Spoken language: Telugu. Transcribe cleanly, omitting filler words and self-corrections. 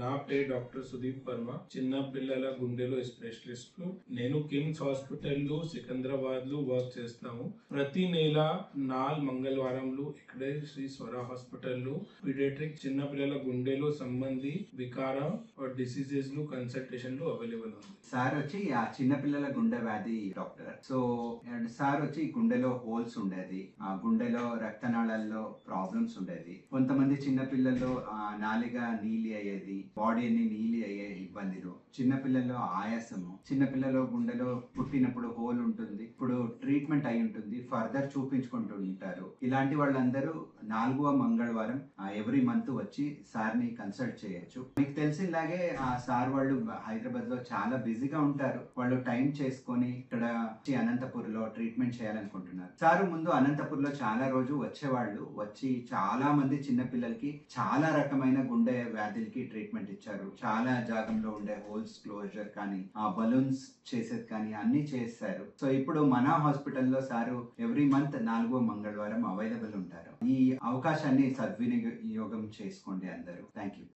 నా పేరు డాక్టర్ సుదీప్ వర్మ, చిన్న పిల్లల గుండెలో స్పెషలిస్ట్. నేను కిమ్స్ హాస్పిటల్లో సికింద్రాబాద్ లో వర్క్ చేస్తాము. ప్రతి నెల 4 మంగళవారంలో ఇక్కడే శ్రీ స్వర హాస్పిటల్లో పీడియాట్రిక్ చిన్న పిల్లల గుండెలో సంబంధి వికార డిసీజెస్ లో కన్సల్టేషన్ లో అవైలబుల్ ఉంది. సార్ వచ్చి ఆ చిన్న పిల్లల గుండె వ్యాధి డాక్టర్. సో సార్ వచ్చి గుండెలో హోల్స్ ఉండేది, ఆ గుండెలో రక్తనాళాల్లో ప్రాబ్లమ్స్ ఉండేది. కొంతమంది చిన్న పిల్లల్లో నాలిగా నీలి అయ్యేది, బాడీ అన్ని నీలి అయ్యే ఇబ్బందులు, చిన్న పిల్లల్లో ఆయాసము, చిన్న పిల్లల గుండెలో పుట్టినప్పుడు హోల్ ఉంటుంది, ఇప్పుడు ట్రీట్మెంట్ అయి ఉంటుంది, ఫర్దర్ చూపించుకుంటూ ఉంటారు. ఇలాంటి వాళ్ళందరూ 4వ మంగళవారం ఎవ్రీ మంత్ వచ్చి సార్ ని కన్సల్ట్ చేయొచ్చు. మీకు తెలిసినలాగే ఆ సార్ వాళ్ళు హైదరాబాద్ లో చాలా బిజీగా ఉంటారు. వాళ్ళు టైం చేసుకొని ఇక్కడ అనంతపూర్ లో ట్రీట్మెంట్ చేయాలనుకుంటున్నారు. సార్ ముందు అనంతపూర్ లో చాలా రోజు వచ్చేవాళ్ళు, వచ్చి చాలా మంది చిన్న పిల్లలకి చాలా రకమైన గుండె వ్యాధులకి ట్రీట్మెంట్ ఇచ్చారు. చాలా జాగంలో ఉండే హోల్స్ క్లోజర్ కానీ, ఆ బలూన్స్ చేసేది కానీ అన్ని చేశారు. సో ఇప్పుడు మన హాస్పిటల్లో సారు ఎవ్రీ మంత్ 4వ మంగళవారం అవైలబుల్ ఉంటారు. ఈ అవకాశాన్ని సద్వినియోగం చేసుకోండి అందరూ. Thank you.